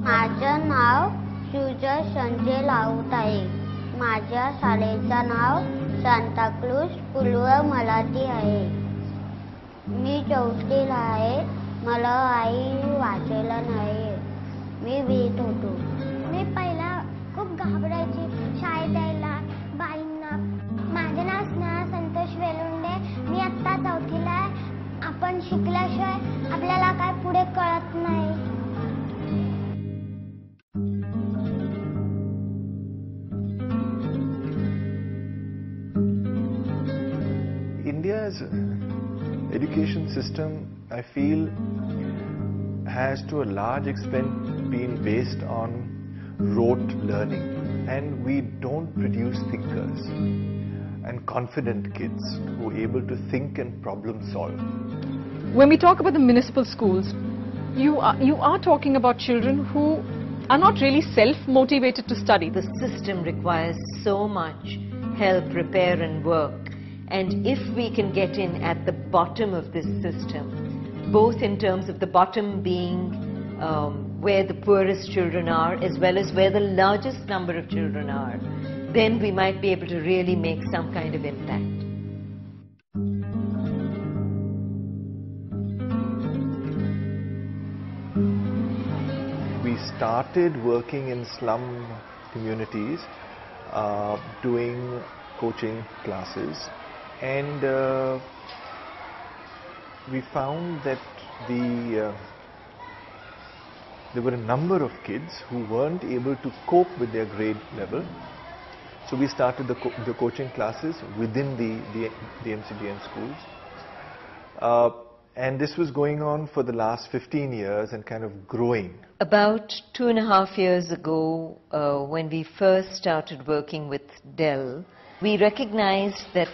माझं नाव सुजय संजय राऊत आहे. माझ्या शाळेचं नाव सांताक्रूज पूर्व मराठी आहे. मी चौथीला आहे. मला आई वाचायला नाही. मी भीत होतो. मी पहिला खूप घाबरायची शाळेत यायला बाईंना. माझे नाव स्नेहा संतोष वेलुंडे. मी आत्ता चौथीला आहे. आपण शिकल्याशिवाय आपल्याला काय पुढे कळत नाही. India's education system, I feel, has to a large extent been based on rote learning, and we don't produce thinkers and confident kids who are able to think and problem solve. When we talk about the municipal schools, you are talking about children who are not really self-motivated to study. The system requires so much help, repair and work. And if we can get in at the bottom of this system, both in terms of the bottom being where the poorest children are as well as where the largest number of children are, then we might be able to really make some kind of impact. We started working in slum communities, doing coaching classes, and we found that there were a number of kids who weren't able to cope with their grade level. So we started the coaching classes within the MCGM schools. And this was going on for the last 15 years and kind of growing. About 2.5 years ago, when we first started working with Dell, we recognized that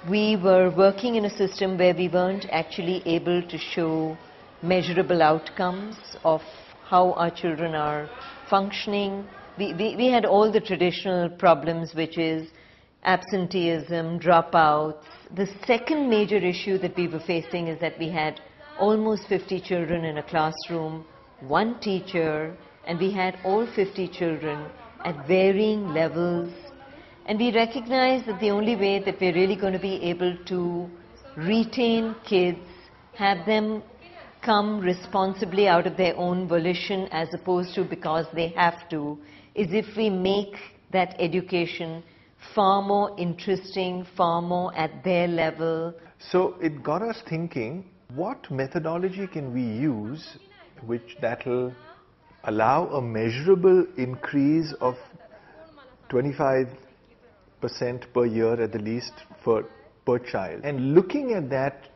we were working in a system where we weren't actually able to show measurable outcomes of how our children are functioning. We had all the traditional problems, which is absenteeism, dropouts. The second major issue that we were facing is that we had almost 50 children in a classroom, one teacher, and we had all 50 children at varying levels. And we recognized that the only way that we're really going to be able to retain kids, have them come responsibly out of their own volition as opposed to because they have to, is if we make that education far more interesting, far more at their level. So it got us thinking, what methodology can we use that'll allow a measurable increase of 25% per year at the least per child. And looking at that,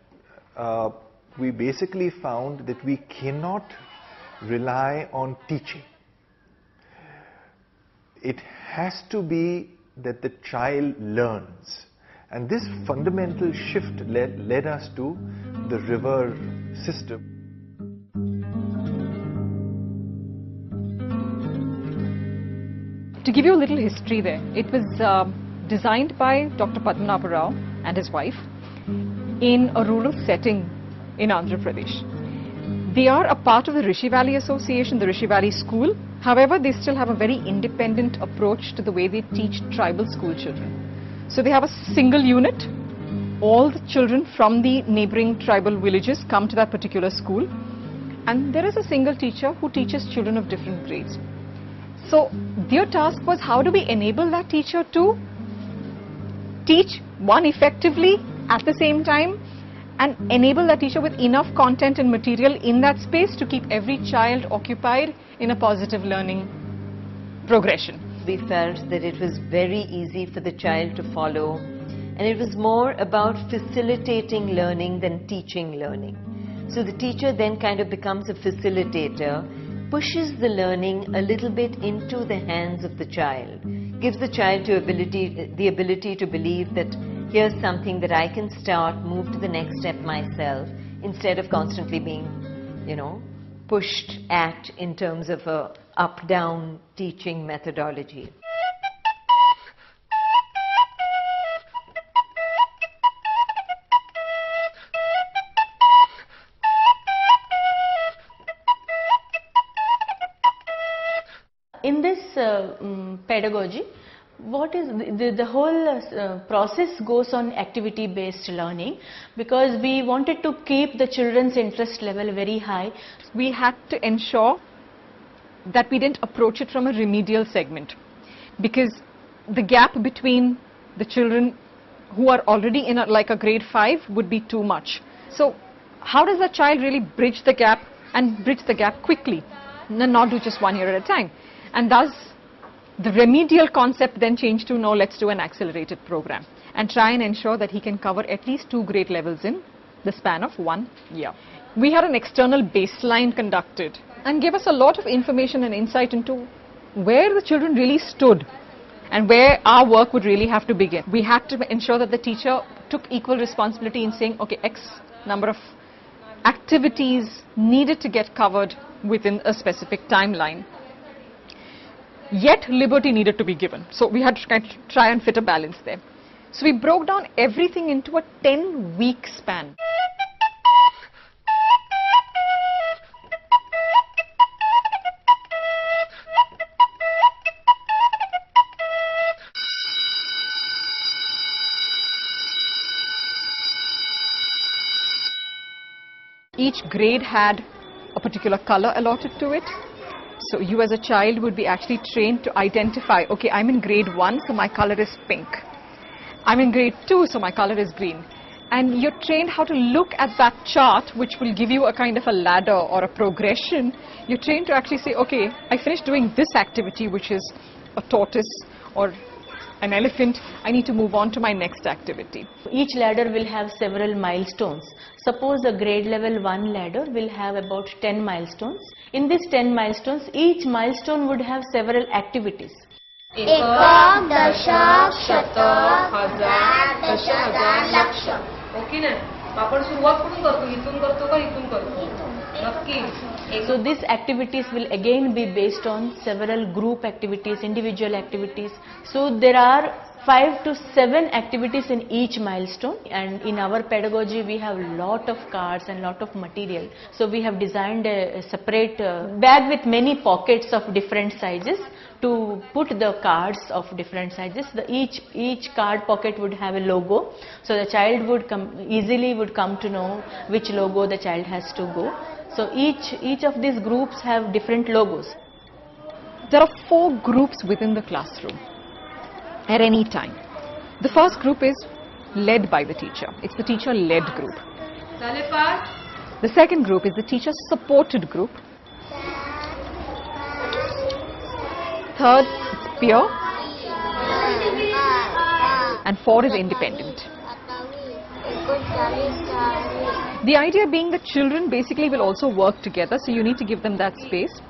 we basically found that we cannot rely on teaching. It has to be that the child learns. And this fundamental shift led us to the river system. To give you a little history there, it was designed by Dr. Padmanabha Rao and his wife in a rural setting in Andhra Pradesh. They are a part of the Rishi Valley Association, the Rishi Valley School. However, they still have a very independent approach to the way they teach tribal school children. So they have a single unit. All the children from the neighboring tribal villages come to that particular school. And there is a single teacher who teaches children of different grades. So their task was, how do we enable that teacher to teach one effectively at the same time and enable that teacher with enough content and material in that space to keep every child occupied in a positive learning progression. We felt that it was very easy for the child to follow, and it was more about facilitating learning than teaching learning. So the teacher then kind of becomes a facilitator, pushes the learning a little bit into the hands of the child, gives the child the ability to believe that here's something that I can start, move to the next step myself, instead of constantly being, pushed at in terms of a up-down teaching methodology. in this pedagogy, what is the whole process goes on activity based learning, because we wanted to keep the children's interest level very high. We had to ensure that we didn't approach it from a remedial segment, because the gap between the children who are already in like a grade 5 would be too much. So how does a child really bridge the gap and bridge the gap quickly, and not do just 1 year at a time? And thus the remedial concept then changed to, no, let's do an accelerated program and try and ensure that he can cover at least 2 grade levels in the span of 1 year. We had an external baseline conducted and gave us a lot of information and insight into where the children really stood and where our work would really have to begin. We had to ensure that the teacher took equal responsibility in saying, okay, X number of activities needed to get covered within a specific timeline. Yet liberty needed to be given. So we had to kind of try and fit a balance there. So we broke down everything into a 10-week span. Each grade had a particular color allotted to it. So you as a child would be actually trained to identify, okay, I'm in grade 1, so my color is pink. I'm in grade 2, so my color is green. And you're trained how to look at that chart, which will give you a kind of a ladder or a progression. You're trained to actually say, okay, I finished doing this activity, which is a tortoise or an elephant. I need to move on to my next activity. Each ladder will have several milestones. Suppose a grade level 1 ladder will have about 10 milestones. In these 10 milestones, each milestone would have several activities. एकम दशक शतक हजार दश हजार लक्ष. Okay ना, आपण सुरुवात कुठून करतो? इथून करतो का इथून करतो? नक्की. So these activities will again be based on several group activities, individual activities. So there are 5 to 7 activities in each milestone, and in our pedagogy we have lot of cards and lot of material. So we have designed a separate bag with many pockets of different sizes to put the cards of different sizes. Each card pocket would have a logo, so the child would easily come to know which logo the child has to go. So each of these groups have different logos. There are 4 groups within the classroom at any time. The first group is led by the teacher. It's the teacher-led group. The second group is the teacher-supported group. Third, it's peer. And 4 is independent. The idea being that children basically will also work together, so you need to give them that space.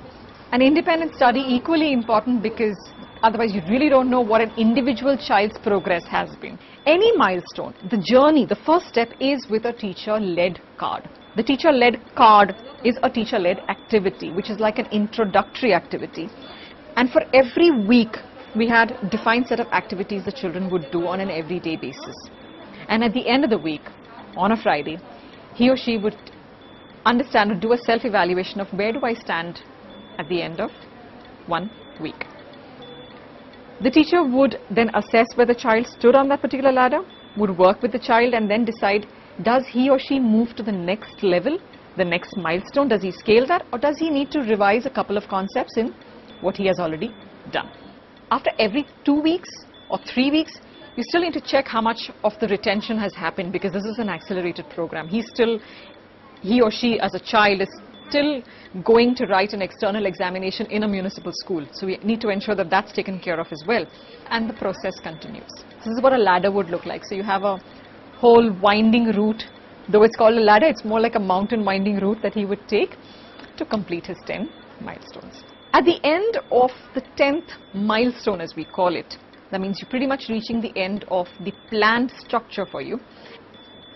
An independent study equally important, because otherwise you really don't know what an individual child's progress has been. Any milestone, the journey, the first step is with a teacher-led card. The teacher-led card is a teacher-led activity, which is like an introductory activity. And for every week, we had a defined set of activities the children would do on an everyday basis. And at the end of the week, on a Friday, he or she would understand or do a self-evaluation of where do I stand at the end of 1 week. The teacher would then assess where the child stood on that particular ladder, would work with the child and then decide, does he or she move to the next level, the next milestone, does he scale that, or does he need to revise a couple of concepts in what he has already done. After every 2 weeks or 3 weeks, you still need to check how much of the retention has happened, because this is an accelerated program. He or she as a child is still going to write an external examination in a municipal school. So we need to ensure that that's taken care of as well. And the process continues. This is what a ladder would look like. So you have a whole winding route. Though it's called a ladder, it's more like a mountain winding route that he would take to complete his 10 milestones. At the end of the 10th milestone, as we call it, that means you're pretty much reaching the end of the planned structure for you.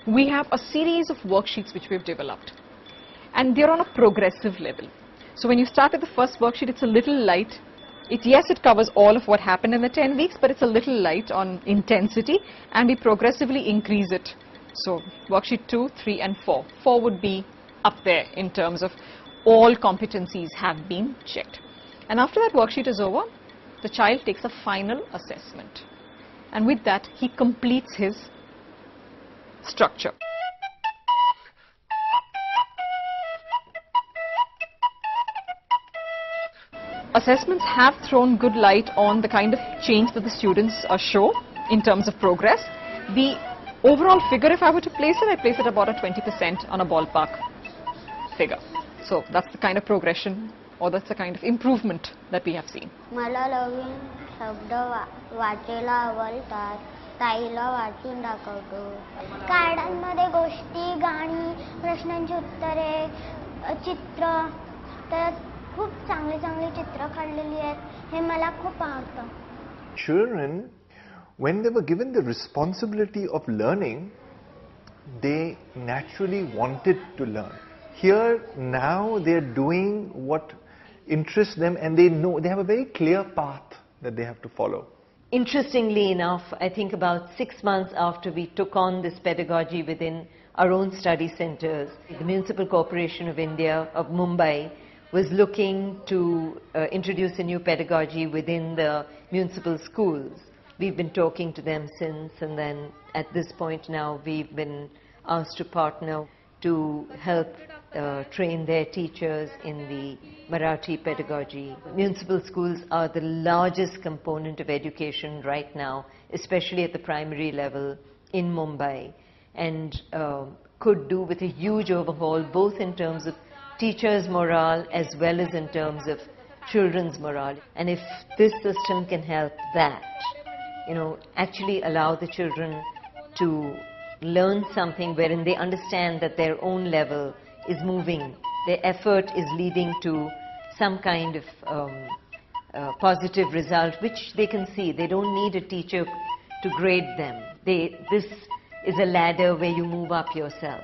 We have a series of worksheets which we've developed, and they're on a progressive level. So when you start with the first worksheet, it's a little light. Yes, it covers all of what happened in the 10 weeks, but it's a little light on intensity, and we progressively increase it. So worksheet 2, 3 and 4. 4 would be up there in terms of all competencies have been checked. And after that worksheet is over, the child takes a final assessment. And with that, he completes his structure. Assessments have thrown good light on the kind of change that the students show in terms of progress. The overall figure, if I were to place it, I place it about a 20% on a ballpark figure. So that's the kind of progression, or that's the kind of improvement that we have seen. मला नवीन शब्द वाचायला आवडतात. ताईला वाचून दाखवतो. कार्डांमध्ये गोष्टी, गाणी, प्रश्नांची उत्तरे, चित्र, तर खूप चांगली चित्र काढलेली आहेत. हे मला खूप आवडतं. Children, when they were given the responsibility of learning, they naturally wanted to learn. Here now they are doing what interests them, and they know they have a very clear path that they have to follow. Interestingly enough, I think about 6 months after we took on this pedagogy within our own study centers, the Municipal Corporation of India of Mumbai was looking to introduce a new pedagogy within the municipal schools. We've been talking to them since, and then at this point now we've been asked to partner to help train their teachers in the Marathi pedagogy. Municipal schools are the largest component of education right now, especially at the primary level in Mumbai, and could do with a huge overhaul, both in terms of teachers' morale as well as in terms of children's morale. And if this system can help that, actually allow the children to learn something wherein they understand that their own level is moving, their effort is leading to some kind of positive result which they can see. They don't need a teacher to grade them. This is a ladder where you move up yourself.